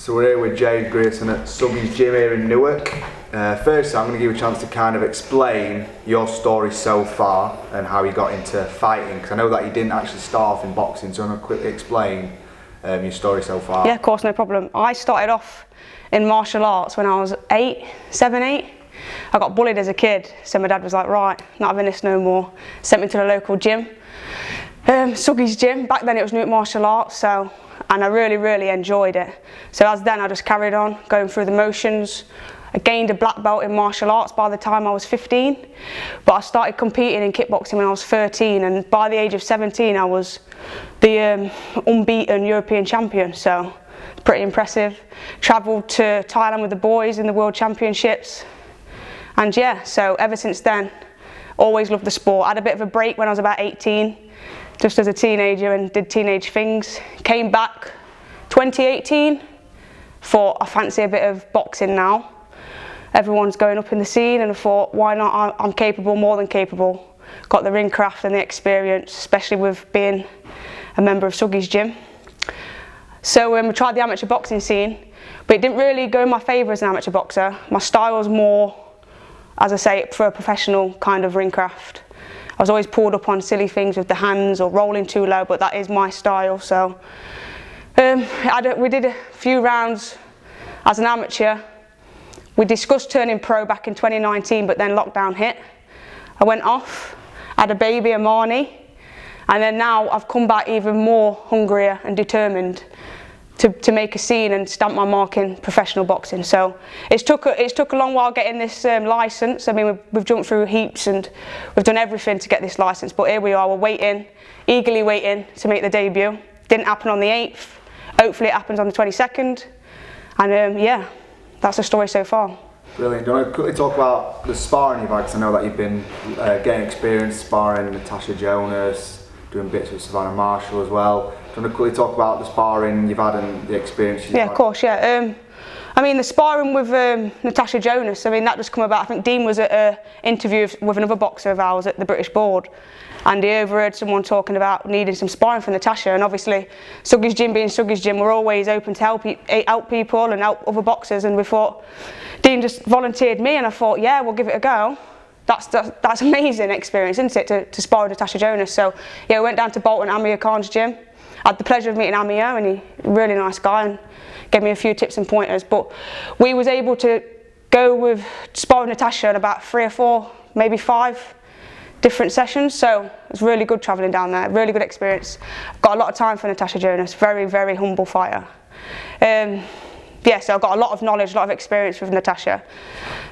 So we're here with Jade Grierson at Suggys Gym here in Newark. First, I'm going to give you a chance to kind of explain your story so far and how you got into fighting, because I know that you didn't actually start off in boxing, so I'm going to quickly explain your story so far. Yeah, of course, no problem. I started off in martial arts when I was 7, 8. I got bullied as a kid, so my dad was like, right, not having this no more. Sent me to the local gym, Suggys Gym. Back then it was Newark martial arts, and I really enjoyed it. So as then I just carried on going through the motions. I gained a black belt in martial arts by the time I was 15, but I started competing in kickboxing when I was 13, and by the age of 17 I was the unbeaten European champion, so it's pretty impressive. Travelled to Thailand with the boys in the World Championships, and yeah, so ever since then, always loved the sport. I had a bit of a break when I was about 18, just as a teenager, and did teenage things. Came back 2018, thought I fancy a bit of boxing now. Everyone's going up in the scene, and I thought, why not? I'm capable, more than capable. Got the ring craft and the experience, especially with being a member of Suggys Gym. So we tried the amateur boxing scene, but it didn't really go in my favour as an amateur boxer. My style was more, as I say, for a professional kind of ring craft. I was always pulled up on silly things with the hands or rolling too low, but that is my style. So we did a few rounds as an amateur. We discussed turning pro back in 2019, but then lockdown hit. I went off, had a baby, Amani, and then now I've come back even more hungrier and determined to make a scene and stamp my mark in professional boxing. So it's took a long while getting this license. I mean, we've jumped through heaps and we've done everything to get this license, but here we are, we're waiting, eagerly waiting to make the debut. Didn't happen on the 8th, hopefully it happens on the 22nd, and yeah, that's the story so far. Brilliant. Do you want to quickly talk about the sparring you've had? Because I know that you've been getting experience sparring Natasha Jonas, doing bits with Savannah Marshall as well. Do you want to quickly talk about the sparring you've had and the experience you've had? Yeah, of course, yeah. I mean, the sparring with Natasha Jonas, I mean, that just come about. I think Dean was at an interview with another boxer of ours at the British board, and he overheard someone talking about needing some sparring for Natasha, and obviously Suggys Gym being Suggys Gym, we're always open to help people and help other boxers, and we thought, Dean just volunteered me, and I thought, yeah, we'll give it a go. That's amazing experience, isn't it, to spar with Natasha Jonas. So yeah, we went down to Bolton, Amir Khan's gym. I had the pleasure of meeting Amir, and he's a really nice guy and gave me a few tips and pointers, but we was able to go with spar with Natasha in about 3 or 4, maybe 5 different sessions, so it was really good travelling down there, really good experience. Got a lot of time for Natasha Jonas, very humble fighter. Yeah, so I got a lot of knowledge, a lot of experience with Natasha,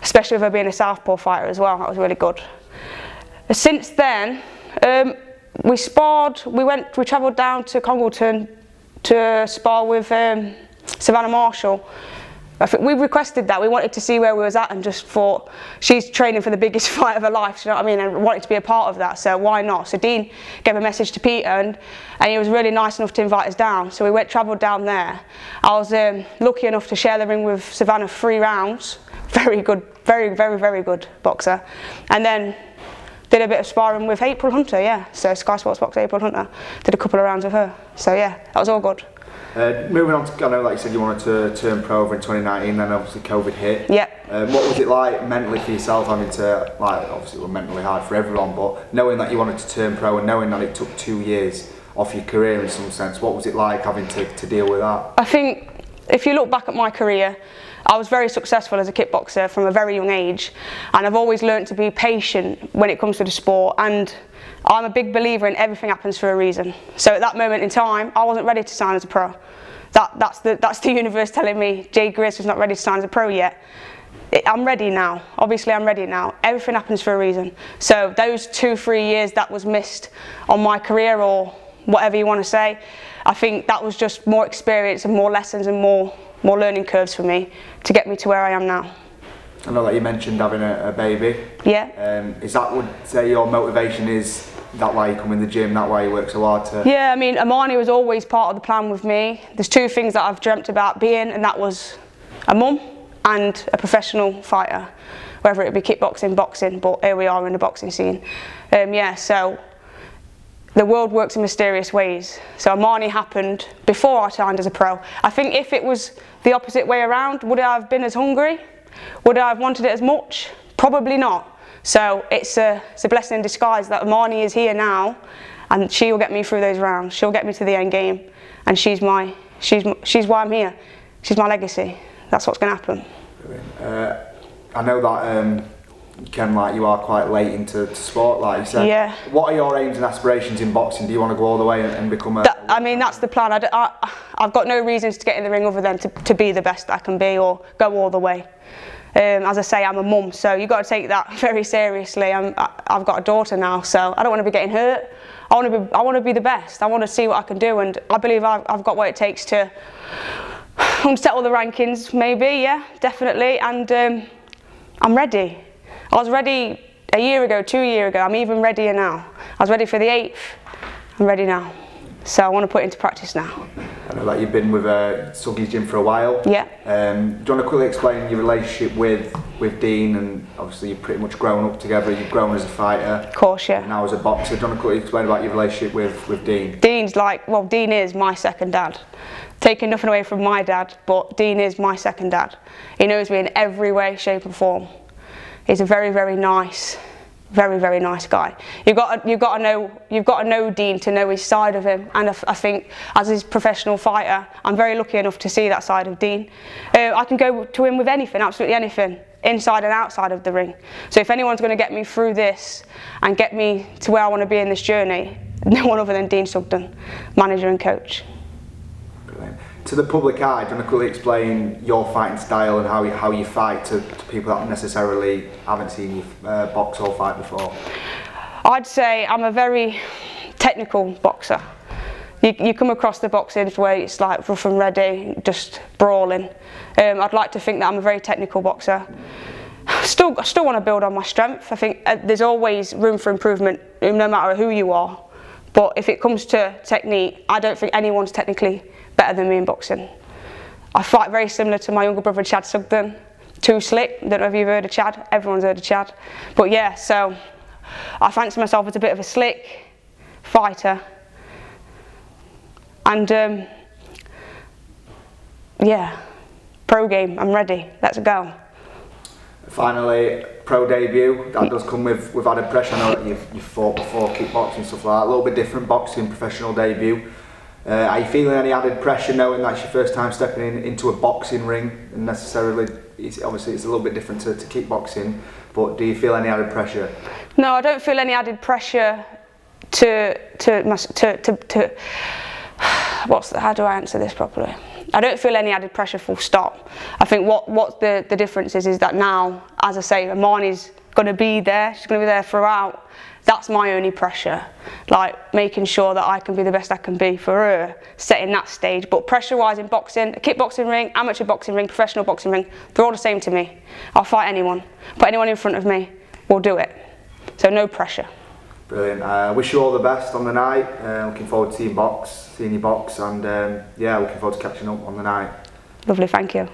especially with her being a southpaw fighter as well. That was really good. Since then, we sparred. We travelled down to Congleton to spar with Savannah Marshall. I think we requested that. We wanted to see where we was at, and just thought, she's training for the biggest fight of her life, you know what I mean, and wanted to be a part of that, so why not? So Dean gave a message to Peter, and he was really nice enough to invite us down, so we travelled down there. I was lucky enough to share the ring with Savannah 3 rounds. Very good, very good boxer. And then did a bit of sparring with April Hunter, yeah, so Sky Sports boxer April Hunter. Did a couple of rounds with her, so yeah, that was all good. Moving on to, I know like you said you wanted to turn pro over in 2019, then obviously COVID hit. Yeah. What was it like mentally for yourself having to, like obviously it was mentally hard for everyone, but knowing that you wanted to turn pro and knowing that it took 2 years off your career in some sense, what was it like having to deal with that? I think if you look back at my career, I was very successful as a kickboxer from a very young age, and I've always learned to be patient when it comes to the sport, and I'm a big believer in everything happens for a reason. So at that moment in time, I wasn't ready to sign as a pro. That's the universe telling me Jade Grierson's not ready to sign as a pro yet. I'm ready now. Obviously I'm ready now. Everything happens for a reason. So those 2-3 years that was missed on my career, or whatever you want to say, I think that was just more experience and more lessons and more learning curves for me to get me to where I am now. I know that you mentioned having a baby. Yeah. Is that, would say, your motivation is that why you come in the gym, that why you work so hard to... Yeah, I mean, Amani was always part of the plan with me. There's 2 things that I've dreamt about being, and that was a mum and a professional fighter, whether it be kickboxing, boxing, but here we are in the boxing scene. Yeah, so the world works in mysterious ways. So Armani happened before I signed as a pro. I think if it was the opposite way around, would I have been as hungry? Would I have wanted it as much? Probably not. So it's a blessing in disguise that Armani is here now, and she will get me through those rounds. She'll get me to the end game, and she's why I'm here. She's my legacy. That's what's going to happen. Brilliant. I know that you are quite late into sport, like you said. Yeah. What are your aims and aspirations in boxing? Do you want to go all the way and become a... I mean, that's the plan. I've got no reasons to get in the ring other than to be the best I can be or go all the way. As I say, I'm a mum, so you've got to take that very seriously. I've got a daughter now, so I don't want to be getting hurt. I want to be the best. I want to see what I can do, and I believe I've got what it takes to settle the rankings, maybe, yeah, definitely, and I'm ready. I was ready a year ago, 2 years ago. I'm even readier now. I was ready for the 8th. I'm ready now. So I want to put it into practice now. I know that you've been with Suggys Gym for a while. Yeah. Do you want to quickly explain your relationship with Dean? And obviously you've pretty much grown up together. You've grown as a fighter. Of course, yeah. Now as a boxer. Do you want to quickly explain about your relationship with Dean? Dean is my second dad. Taking nothing away from my dad, but Dean is my second dad. He knows me in every way, shape and form. He's a very, very nice guy. You've got to know Dean to know his side of him, and I think as his professional fighter, I'm very lucky enough to see that side of Dean. I can go to him with anything, absolutely anything, inside and outside of the ring. So if anyone's going to get me through this and get me to where I want to be in this journey, no one other than Dean Sugden, manager and coach. Brilliant. To the public eye, do you want to quickly explain your fighting style and how you fight to people that necessarily haven't seen you box or fight before? I'd say I'm a very technical boxer. You come across the boxing where it's like rough and ready, just brawling. I'd like to think that I'm a very technical boxer. I still want to build on my strength. I think there's always room for improvement, no matter who you are. But if it comes to technique, I don't think anyone's technically better than me in boxing. I fight very similar to my younger brother Chad Sugden. Too slick, don't know if you've heard of Chad, everyone's heard of Chad. But yeah, so I fancy myself as a bit of a slick fighter. And yeah, pro game, I'm ready, let's go. Finally, pro debut, that does come with added pressure. I know that you've fought before, kickboxing and stuff like that, a little bit different boxing, professional debut. Are you feeling any added pressure knowing that's your first time stepping into a boxing ring, and necessarily, obviously it's a little bit different to kickboxing, but do you feel any added pressure? No, I don't feel any added pressure how do I answer this properly? I don't feel any added pressure, full stop. I think what the difference is that now, as I say, Armani's going to be there, she's going to be there throughout. That's my only pressure, like making sure that I can be the best I can be for her, setting that stage. But pressure-wise in boxing, a kickboxing ring, amateur boxing ring, professional boxing ring, they're all the same to me. I'll fight anyone. Put anyone in front of me, we'll do it. So no pressure. Brilliant. I wish you all the best on the night. Looking forward to seeing you box, and yeah, looking forward to catching up on the night. Lovely, thank you.